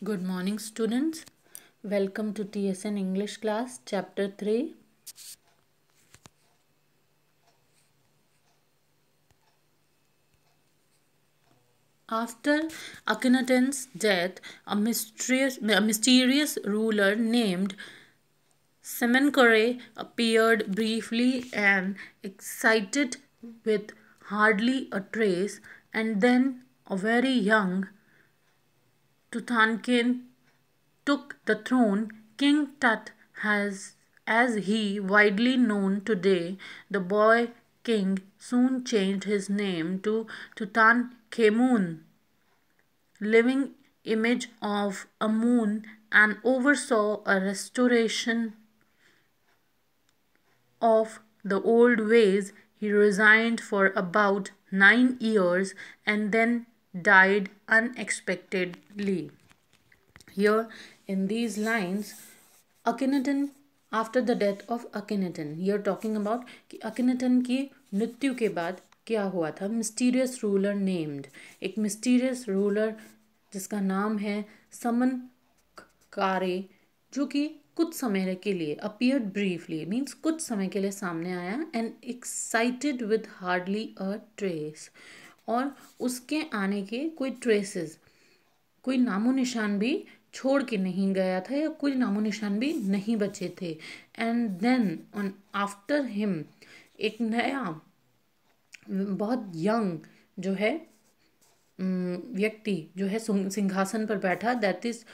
Good morning, students. Welcome to TSN English class, chapter 3. After Akhenaten's death, a mysterious ruler named Semenkore appeared briefly and excited with hardly a trace, and then a very young Tutankhamun took the throne. King Tut has, as he widely known today, the boy king soon changed his name to Tutankhamun, living image of Amun, and oversaw a restoration of the old ways. He resigned for about 9 years and then died unexpectedly. Here in these lines, Akhenaten, after the death of Akhenaten, here talking about कि Akhenaten की मृत्यु के बाद क्या हुआ था. Mysterious ruler named, एक mysterious ruler जिसका नाम है समन कारे, जो कि कुछ समय के लिए अपियर्ड ब्रीफली मीन्स कुछ समय के लिए सामने आया and excited with hardly a trace, और उसके आने के कोई ट्रेसेस, कोई नामो निशान भी छोड़ के नहीं गया था या कोई नामो निशान भी नहीं बचे थे. And then on after him एक नया बहुत यंग जो है व्यक्ति जो है सिंहासन पर बैठा, दैट इज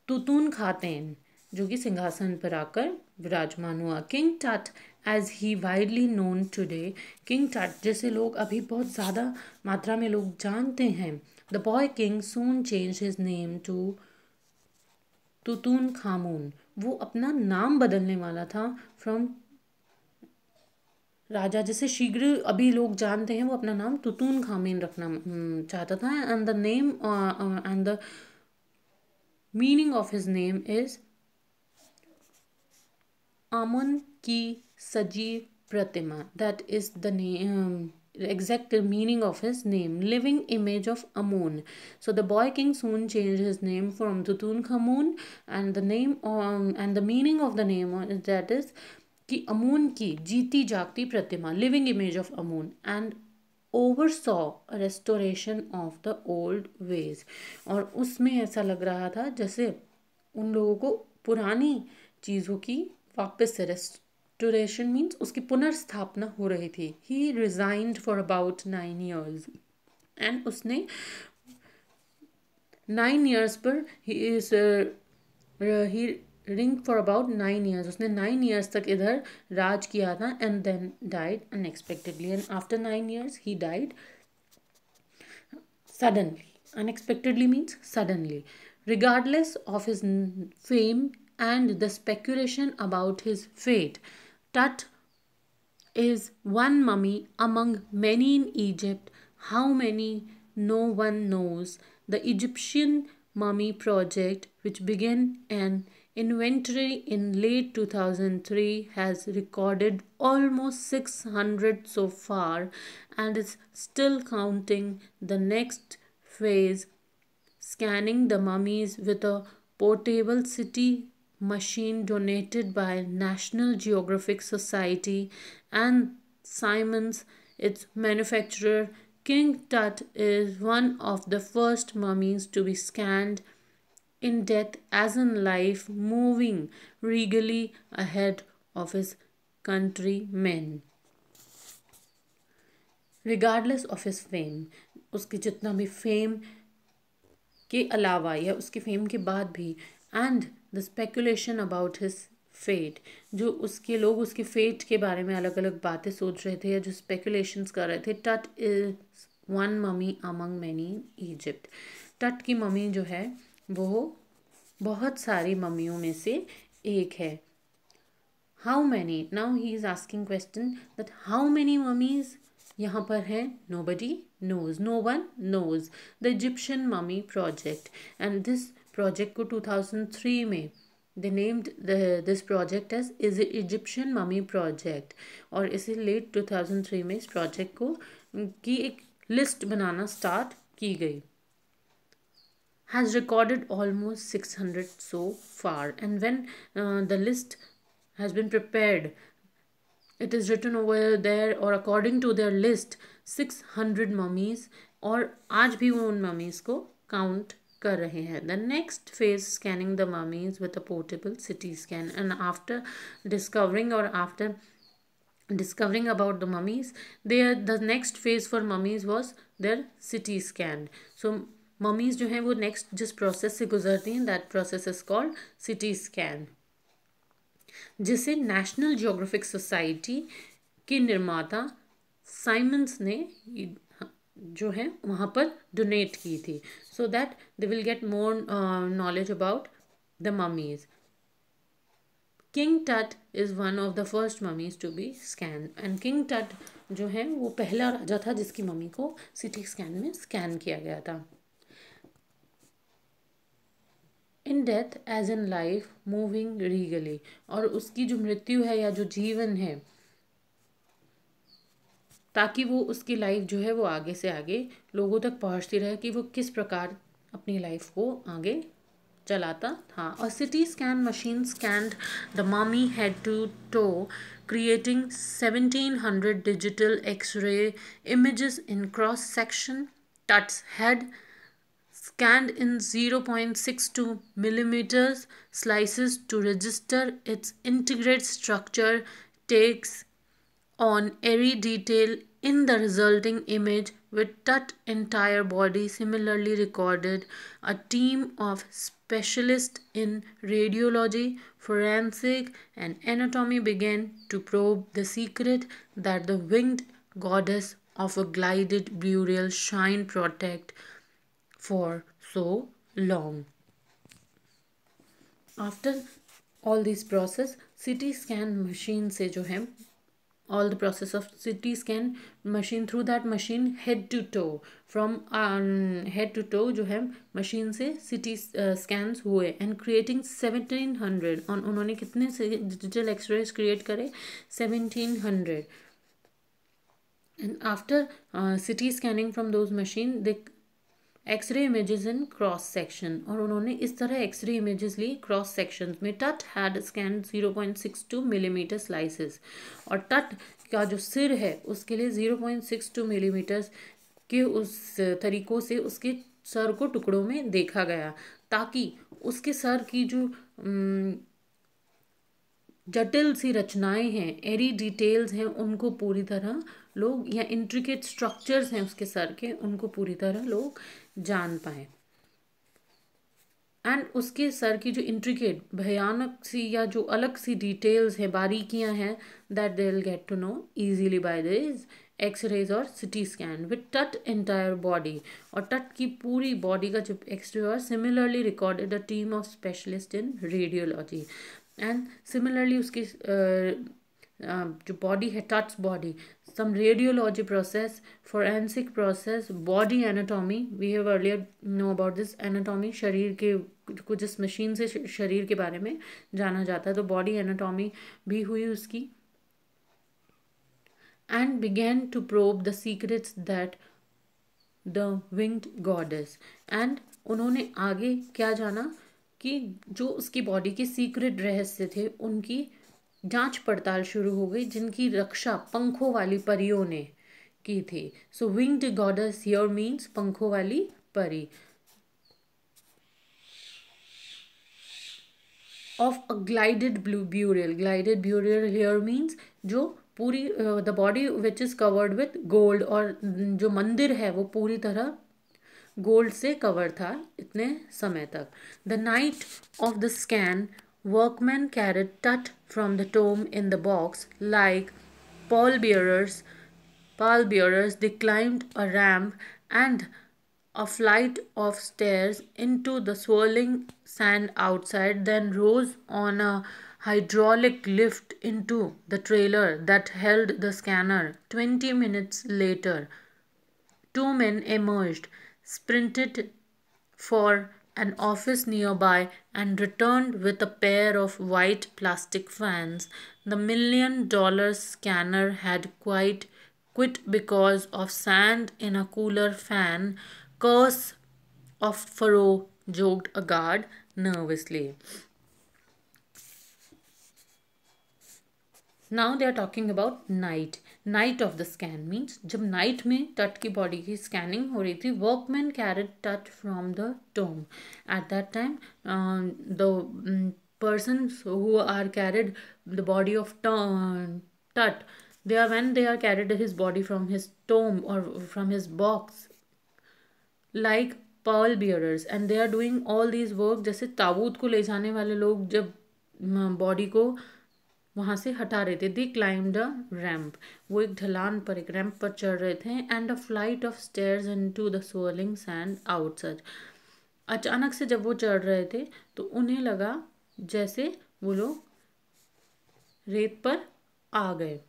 तुतुन खातेन, जो कि सिंहासन पर आकर विराजमान हुआ. King Tut as he widely known today, king Tut जैसे लोग अभी बहुत ज़्यादा मात्रा में लोग जानते हैं. The boy king soon change his name to Tutankhamun, वो अपना नाम बदलने वाला था फ्रॉम राजा जैसे शीघ्र अभी लोग जानते हैं, वो अपना नाम तुतुन खामेन रखना चाहता था. And the name and the meaning of his name is Amun की सजीव प्रतिमा. That is the name, exact meaning of his name, living image of Amun. So the boy king soon changed his name from Tutankhamun, and the name and the meaning of the name is that is कि अमून की जीती जागती प्रतिमा, living image of Amun, and oversaw restoration of the old ways. और उसमें ऐसा लग रहा था जैसे उन लोगों को पुरानी चीज़ों की वापस से रेस्टोरेशन मीन्स उसकी पुनर्स्थापना हो रही थी. He reigned for about 9 years and उसने 9 years पर he reigned for about 9 years, उसने 9 years तक इधर राज किया था and then died unexpectedly. And after 9 years he died suddenly. Unexpectedly means suddenly. Regardless of his fame and the speculation about his fate, Tut is one mummy among many in Egypt. How many? No one knows. The Egyptian Mummy Project, which began an inventory in late 2003, has recorded almost 600 so far and is still counting. The next phase, scanning the mummies with a portable CT machine donated by National Geographic Society and Siemens, its manufacturer. King Tut is one of the first mummies to be scanned in death as in life, moving regally ahead of his countrymen. Regardless of his fame, उसकी जितना भी fame के अलावा या उसके fame के बाद भी, and the speculation about his fate, जो उसके लोग उसके फेट के बारे में अलग अलग बातें सोच रहे थे या जो स्पेकुलेशंस कर रहे थे. टट is one mummy among many Egypt. टट की मम्मी जो है वो बहुत सारी मम्मियों में से एक है. How many, now he is asking question that how many mummies यहाँ पर है. Nobody knows, no one knows. The Egyptian Mummy Project, and this project को 2003 में they named this project as is Egyptian Mummy Project, और इसे late 2003 में इस project को की एक लिस्ट बनाना स्टार्ट की गई. has recorded almost 600 so far. And when the list has been prepared, it is written over there, or according to their list, 600 mummies, और आज भी वो उन mummies को count कर रहे हैं. The next phase, scanning the mummies with a portable CT scan. And after discovering about the mummies, the next phase for mummies was their CT scan. So mummies जो हैं वो next जिस process से गुजरती हैं, that process is called CT scan, जिसे national geographic society के निर्माता साइमंस ने जो है वहाँ पर डोनेट की थी, so that they will get more knowledge about the mummies. King Tut is one of the first mummies to be scan. And king Tut जो है वो पहला राजा था जिसकी मम्मी को सीटी स्कैन में स्कैन किया गया था. In death as in life moving regally. और उसकी जो मृत्यु है या जो जीवन है, ताकि वो उसकी लाइफ जो है वो आगे से आगे लोगों तक पहुंचती रहे कि वो किस प्रकार अपनी लाइफ को आगे चलाता था. और CT scan machine scanned the mummy head to toe, creating 1700 digital X-ray images in cross-section. Tut's head, scanned in 0.62 millimeters slices to register its integrated structure, takes on every detail in the resulting image with Tut's entire body similarly recorded. A team of specialists in radiology, forensic, and anatomy began to probe the secret that the winged goddess of a glided burial shine protect for so long. After all this process, CT scan machine से जो है, all the process of CT scan machine, through that machine head to toe, from head to toe जो है machine से CT scans हुए, and creating 1700, और उन्होंने कितने से digital x-rays create करे, 1700. And after CT scanning from those machine, they x ray images in cross section, और उन्होंने इस तरह एक्सरे इमेजेस ली क्रॉस सेक्शंस में. Tut had scan 0.62 millimetre slices, और टट का जो सिर है उसके लिए 0.62 मिलीमीटर्स के उस तरीक़ों से उसके सर को टुकड़ों में देखा गया, ताकि उसके सर की जो जटिल सी रचनाएं हैं, एरी डिटेल्स हैं, उनको पूरी तरह लोग, या इंट्रिकेट स्ट्रक्चर्स हैं उसके सर के, उनको पूरी तरह लोग जान पाए. एंड उसके सर की जो इंट्रिकेट भयानक सी या जो अलग सी डिटेल्स हैं, बारीकियां हैं, that they will get to know easily by this x rays और CT scan with Tut entire body. और टट की पूरी बॉडी का जो एक्सरे और similarly recorded a team of specialist in radiology. And similarly उसकी जो बॉडी है, Tut's body, some radiology process, forensic process, body anatomy, we have earlier know about this anatomy, शरीर के कुछ इस मशीन से शरीर के बारे में जाना जाता है, तो बॉडी एनाटॉमी भी हुई उसकी. and began to probe the secrets that the winged goddess. and उन्होंने आगे क्या जाना कि जो उसकी बॉडी के सीक्रेट रहस्य थे उनकी जांच पड़ताल शुरू हो गई, जिनकी रक्षा पंखों वाली परियों ने की थी. सो विंग्ड गॉडेस हियर मीन्स पंखों वाली परी. Of a glided burial. Glided burial here means जो पूरी the body which is covered with gold, और जो मंदिर है वो पूरी तरह गोल्ड से कवर था इतने समय तक. The night of the scan, workmen carried Tut from the tomb in the box like pallbearers. They climbed a ramp and a flight of stairs into the swirling sand outside, then rose on a hydraulic lift into the trailer that held the scanner. 20 minutes later, two men emerged, sprinted for an office nearby, and returned with a pair of white plastic fans. The $1 million scanner had quit because of sand in a cooler fan. Curse of Pharaoh joked a guard nervously. Now they are talking about night of the scan means जब night में Tut की body की scanning हो रही थी, workman carried Tut from the tomb. At that time the persons who are carried the body of Tut, they are when they are carried his body from his tomb or from his box, like pearl bearers, and they are doing all these work. जैसे ताबूत को ले जाने वाले लोग जब body को वहाँ से हटा रहे थे, दे क्लाइम्ड अ रैम्प, वो एक ढलान पर, एक रैम्प पर चढ़ रहे थे, and a flight of stairs into the swirling sand outside. अचानक से जब वो चढ़ रहे थे तो उन्हें लगा जैसे वो लोग रेत पर आ गए.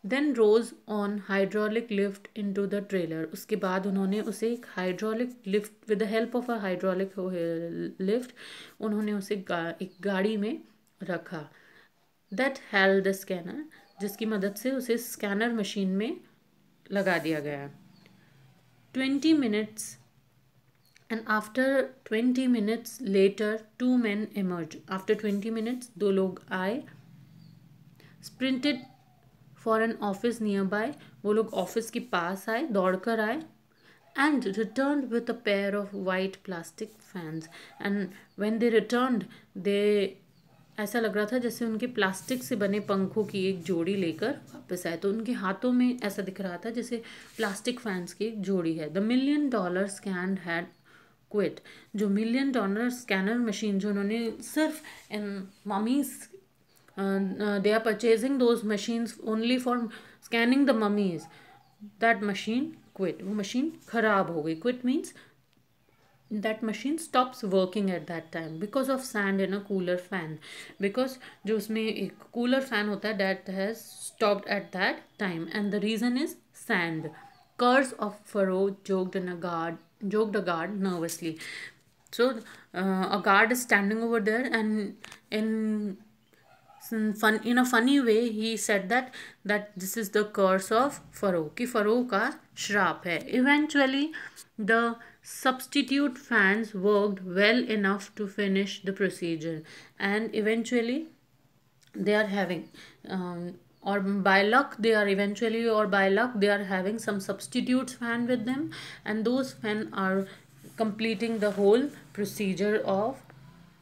Then rose on hydraulic lift into the trailer. उसके बाद उन्होंने उसे एक hydraulic lift, with the help of a hydraulic lift, उन्होंने उसे एक गाड़ी में रखा. दैट हेल्ड द स्कैनर, जिसकी मदद से उसे स्कैनर मशीन में लगा दिया गया. 20 minutes, and after 20 minutes later 2 men emerged. After 20 minutes दो लोग आए. Sprinted for an office nearby, वो लोग ऑफिस के पास आए, दौड़कर आए, and returned with a pair of white plastic fans. And when they returned, they, ऐसा लग रहा था जैसे उनके प्लास्टिक से बने पंखों की एक जोड़ी लेकर वापस आए. तो उनके हाथों में ऐसा दिख रहा था जैसे प्लास्टिक फैंस की एक जोड़ी है. The $1 million scan had quit. जो $1 million स्कैनर मशीन जो उन्होंने सिर्फ इन mummies, they are purchasing those machines only for scanning the mummies, that machine quit. वो machine खराब हो गई. Quit means that machine stops working at that time because of sand in a cooler fan. Because जो उसमें एक cooler fan होता है, that has stopped at that time, and the reason is sand. Curse of Pharaoh joked a guard nervously. So a guard is standing over there, and in a funny way he said that this is the curse of Pharaoh, कि furrow का श्राप है. Eventually the substitute fans worked well enough to finish the procedure, and eventually they are having or by luck they are eventually or by luck they are having some substitutes fan with them, and those fan are completing the whole procedure of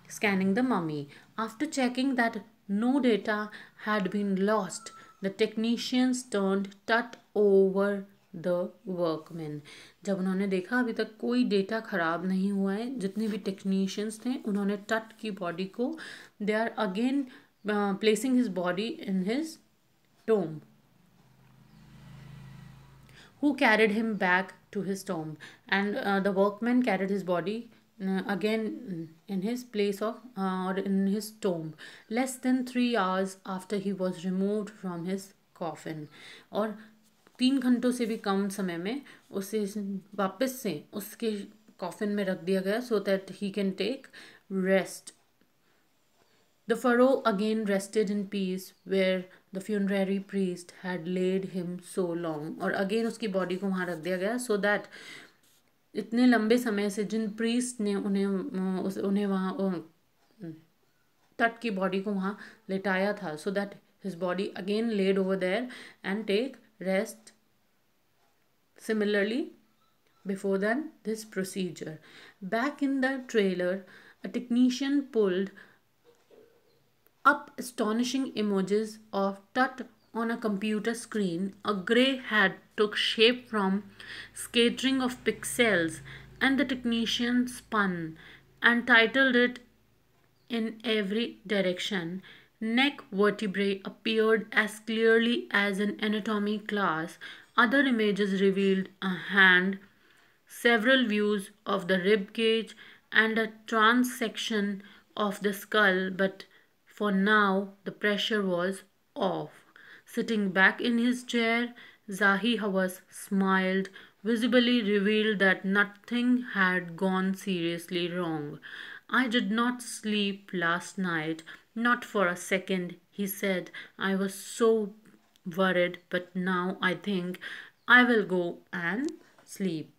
scanning the mummy. After checking that no data had been lost, the technicians turned Tut over the workmen. जब उन्होंने देखा अभी तक कोई data खराब नहीं हुआ है, जितने भी टेक्नीशियंस थे उन्होंने टट की बॉडी को, they are again placing his body in his tomb, who carried him back to his tomb, and the workmen carried his body again in his place of or in his tomb, less than 3 hours after he was removed from his coffin. और 3 घंटों से भी कम समय में उसे वापस से उसके कॉफिन में रख दिया गया, so that he can take rest. The pharaoh again rested in peace where the funerary priest had laid him so long. और अगेन उसकी बॉडी को वहाँ रख दिया गया, so that इतने लंबे समय से जिन प्रीस्ट ने उन्हें वहाँ तट की बॉडी को वहाँ लेटाया था, so that his body again laid over there and take rest. Similarly, before than this procedure, back in the trailer, a technician pulled up astonishing images of Tut on a computer screen. A grey hat took shape from scattering of pixels, and the technician spun and titled it in every direction. Neck vertebrae appeared as clearly as in anatomy class. Other images revealed a hand, several views of the rib cage, and a transection of the skull, but for now the pressure was off. Sitting back in his chair, Zahi Hawass smiled, visibly revealed that nothing had gone seriously wrong. I did not sleep last night, not for a second, he said. I was so worried, but now I think I will go and sleep.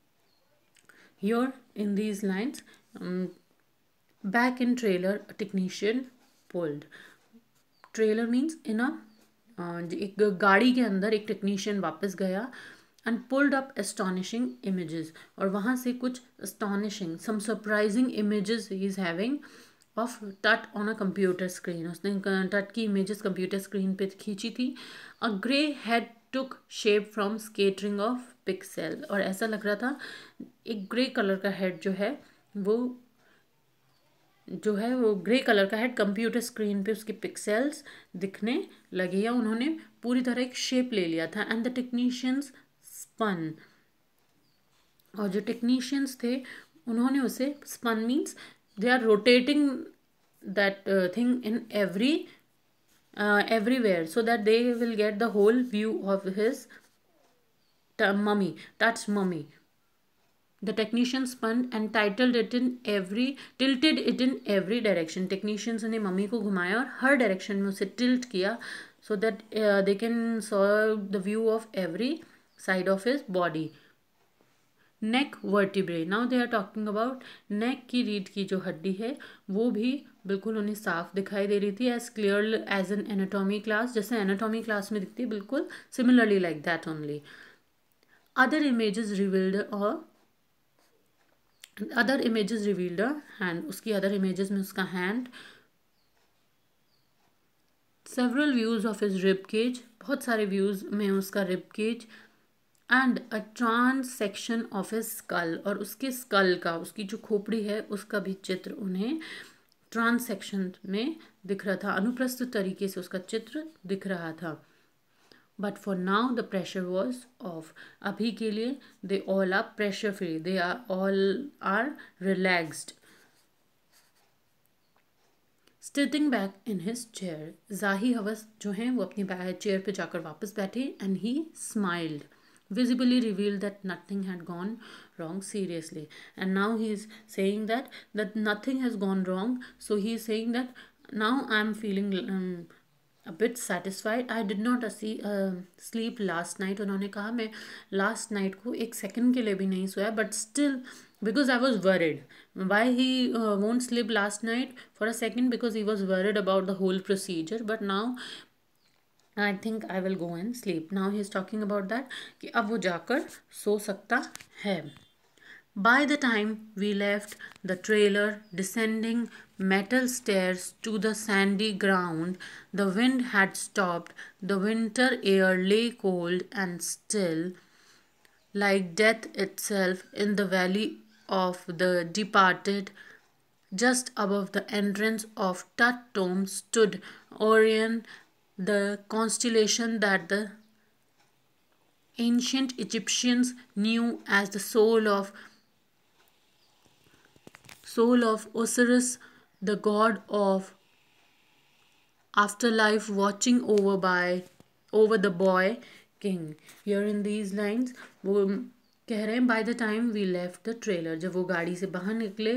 Here in these lines back in trailer technician pulled. Trailer means in a एक गाड़ी के अंदर एक टेक्नीशियन वापस गया and pulled up astonishing images, और वहाँ से कुछ astonishing some surprising images he is having of Tut on a computer screen. उसने टट की इमेजेस कंप्यूटर स्क्रीन पे खींची थी। A grey head took shape from scattering of pixel, और ऐसा लग रहा था एक ग्रे कलर का हेड वो ग्रे कलर का हेड कंप्यूटर स्क्रीन पे उसके पिक्सेल्स दिखने लगे, या उन्होंने पूरी तरह एक शेप ले लिया था। एंड द टेक्नीशियंस स्पन, और जो टेक्नीशियंस थे उन्होंने उसे spun means they are rotating that thing in everywhere so that they will get the whole view of his mummy. That's mummy. The technician spun and tilted it in every direction. Technicians ने mummy को घुमाया और हर direction में उसे tilt किया so that they can saw the view of every side of his body. Neck vertebrae, now they are talking about neck की रीढ़ की जो हड्डी है वो भी बिल्कुल उन्हें साफ दिखाई दे रही थी, as clear as an anatomy class, जैसे एनाटॉमी क्लास में दिखती है बिल्कुल similarly like that only. Other images revealed hand, उसकी अदर इमेजेस में उसका hand. Several views of his rib cage, बहुत सारे व्यूज में उसका rib cage. And a trans section of his skull, और उसके स्कल का, उसकी जो खोपड़ी है उसका भी चित्र उन्हें ट्रांस सेक्शन में दिख रहा था, अनुप्रस्थ तरीके से उसका चित्र दिख रहा था। But for now the pressure was off, अभी के लिए they all are pressure free, they are all are relaxed. Sitting back in his chair, जाही हवस जो हैं वो अपनी चेयर पे जाकर वापस बैठे and he smiled, visibly revealed that nothing had gone wrong seriously. And now he is saying that nothing has gone wrong, so he is saying that now I am feeling a bit satisfied. I did not sleep last night. उन्होंने कहा मैं last night को एक second के लिए भी नहीं सोया, but still because I was worried. Why he won't sleep last night for a second? Because he was worried about the whole procedure. But now I think I will go and sleep. Now he is talking about that कि अब वो जाकर सो सकता है. By the time we left the trailer, descending metal stairs to the sandy ground, the wind had stopped. The winter air lay cold and still, like death itself, in the valley of the departed. Just above the entrance of Tut Tomb stood Orion, the constellation that the ancient Egyptians knew as the soul of Osiris, the god of afterlife, watching over the boy king. Here in these lines वो कह रहे हैं by the time we left the trailer, जब वो गाड़ी से बाहर निकले,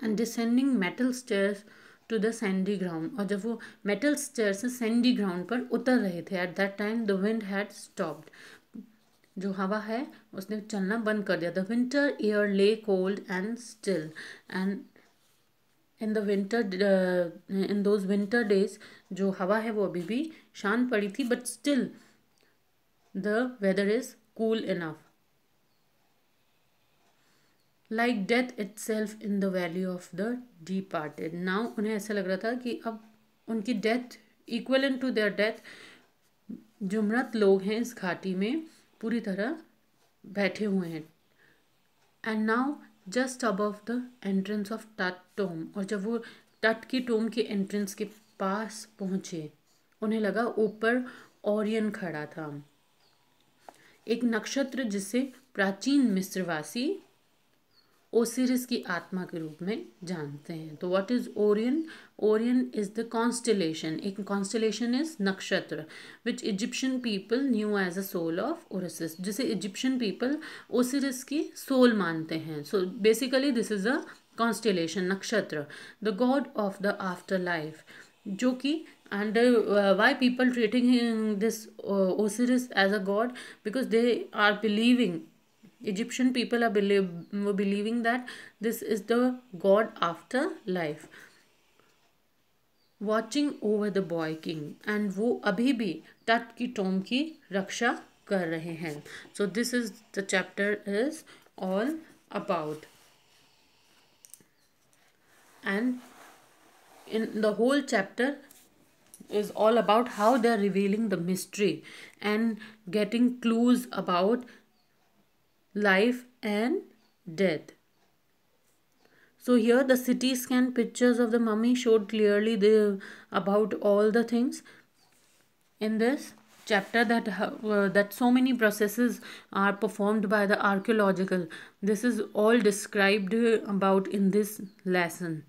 and descending metal stairs to the sandy ground, और जब वो metal stairs से sandy ground पर उतर रहे थे, at that time the wind had stopped. जो हवा है उसने चलना बंद कर दिया. The winter air lay cold and still, and in the winter in those winter days जो हवा है वो अभी भी शांत पड़ी थी, but still the weather is cool enough. Like death itself in the valley of the departed. Now उन्हें ऐसा लग रहा था कि अब उनकी death, equivalent to their death, जो मृत लोग हैं इस घाटी में पूरी तरह बैठे हुए हैं. And now just above the entrance of टट टोम, और जब वो टट की टोम के एंट्रेंस के पास पहुंचे उन्हें लगा ऊपर ओरियन खड़ा था, एक नक्षत्र जिसे प्राचीन मिस्रवासी ओसिरिस की आत्मा के रूप में जानते हैं. तो what is Orion? Orion is the constellation. एक कॉन्स्टेलेशन इज नक्षत्र which Egyptian people knew as a soul of Osiris, जिसे इजिप्शियन पीपल ओसिरिस की सोल मानते हैं. So basically this is a constellation, नक्षत्र. The god of the afterlife, जो कि and why people treating this Osiris as a god? Because they are believing Egyptian people were believing that this is the god after life, watching over the boy king, and वो अभी भी तट की Tom की रक्षा कर रहे हैं. So this is the chapter is all about. And in the whole chapter is all about how they are revealing the mystery and getting clues about life and death. So here the CT scan pictures of the mummy showed clearly about all the things in this chapter, that so many processes are performed by the archaeological. This is all described about in this lesson.